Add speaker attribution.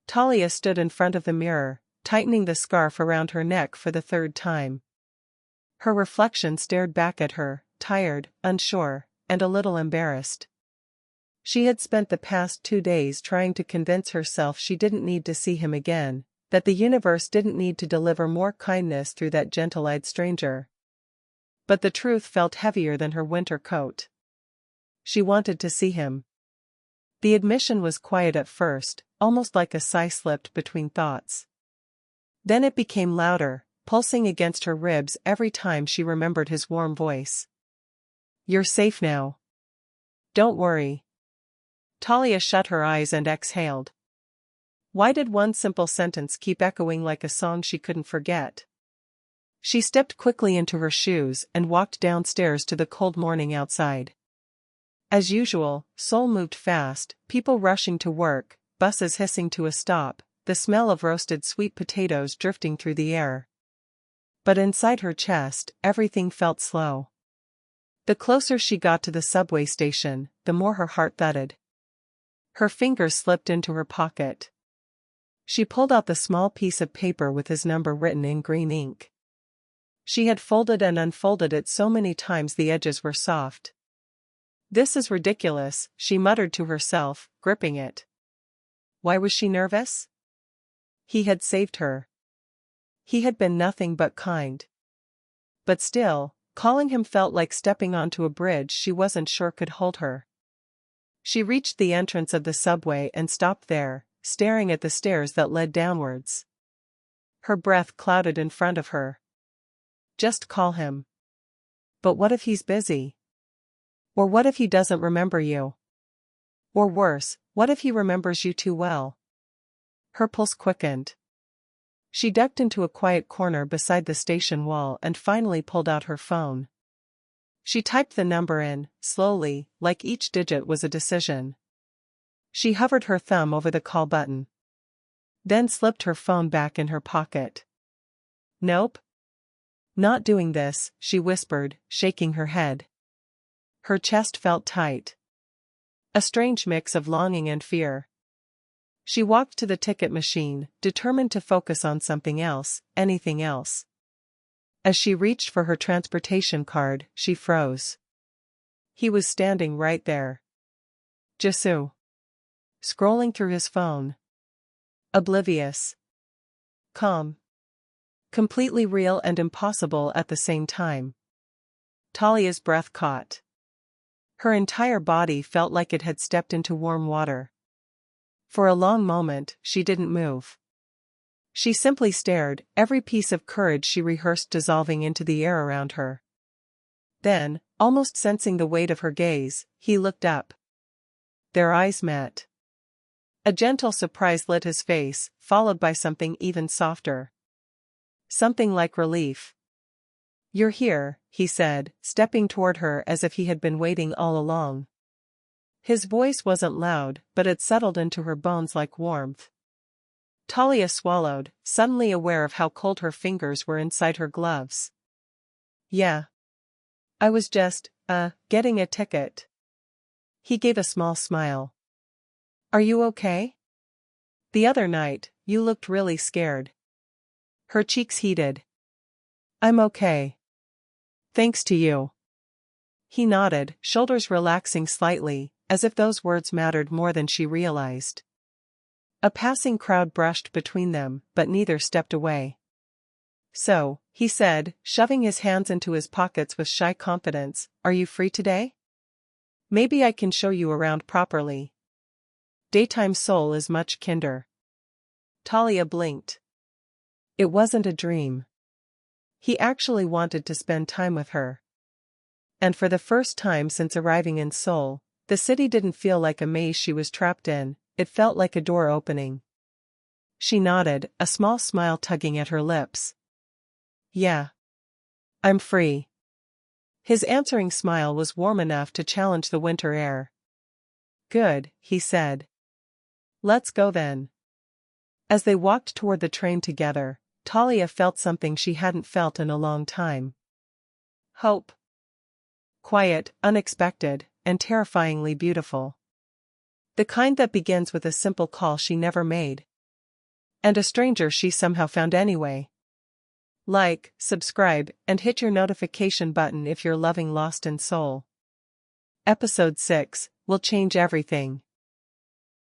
Speaker 1: Talia stood in front of the mirror, tightening the scarf around her neck for the third time. Her reflection stared back at her, tired, unsure, and a little embarrassed. She had spent the past 2 days trying to convince herself she didn't need to see him again, that the universe didn't need to deliver more kindness through that gentle-eyed stranger. But the truth felt heavier than her winter coat. She wanted to see him. The admission was quiet at first, almost like a sigh slipped between thoughts. Then it became louder, pulsing against her ribs every time she remembered his warm voice. "You're safe now. Don't worry." Talia shut her eyes and exhaled. Why did one simple sentence keep echoing like a song she couldn't forget? She stepped quickly into her shoes and walked downstairs to the cold morning outside. As usual, Seoul moved fast, people rushing to work, buses hissing to a stop, the smell of roasted sweet potatoes drifting through the air. But inside her chest, everything felt slow. The closer she got to the subway station, the more her heart thudded. Her fingers slipped into her pocket. She pulled out the small piece of paper with his number written in green ink. She had folded and unfolded it so many times the edges were soft. "This is ridiculous," she muttered to herself, gripping it. Why was she nervous? He had saved her. He had been nothing but kind. But still, calling him felt like stepping onto a bridge she wasn't sure could hold her. She reached the entrance of the subway and stopped there, staring at the stairs that led downwards. Her breath clouded in front of her. Just call him. But what if he's busy? Or what if he doesn't remember you? Or worse, what if he remembers you too well? Her pulse quickened. She ducked into a quiet corner beside the station wall and finally pulled out her phone. She typed the number in, slowly, like each digit was a decision. She hovered her thumb over the call button. Then slipped her phone back in her pocket. "Nope. Not doing this," she whispered, shaking her head. Her chest felt tight. A strange mix of longing and fear. She walked to the ticket machine, determined to focus on something else, anything else. As she reached for her transportation card, she froze. He was standing right there. Jisoo. Scrolling through his phone. Oblivious. Calm. Completely real and impossible at the same time. Talia's breath caught. Her entire body felt like it had stepped into warm water. For a long moment, she didn't move. She simply stared, every piece of courage she rehearsed dissolving into the air around her. Then, almost sensing the weight of her gaze, he looked up. Their eyes met. A gentle surprise lit his face, followed by something even softer. Something like relief. "You're here," he said, stepping toward her as if he had been waiting all along. His voice wasn't loud, but it settled into her bones like warmth. Talia swallowed, suddenly aware of how cold her fingers were inside her gloves. "Yeah. I was just, getting a ticket." He gave a small smile. "Are you okay? The other night, you looked really scared." Her cheeks heated. "I'm okay. Thanks to you." He nodded, shoulders relaxing slightly, as if those words mattered more than she realized. A passing crowd brushed between them, but neither stepped away. "So," he said, shoving his hands into his pockets with shy confidence, "are you free today? Maybe I can show you around properly. Daytime Seoul is much kinder." Talia blinked. It wasn't a dream. He actually wanted to spend time with her. And for the first time since arriving in Seoul, the city didn't feel like a maze she was trapped in, it felt like a door opening. She nodded, a small smile tugging at her lips. "Yeah. I'm free." His answering smile was warm enough to challenge the winter air. "Good," he said. "Let's go then." As they walked toward the train together, Talia felt something she hadn't felt in a long time. Hope. Quiet, unexpected, and terrifyingly beautiful. The kind that begins with a simple call she never made. And a stranger she somehow found anyway. Like, subscribe, and hit your notification button if you're loving Lost in Seoul. Episode 6 will change everything.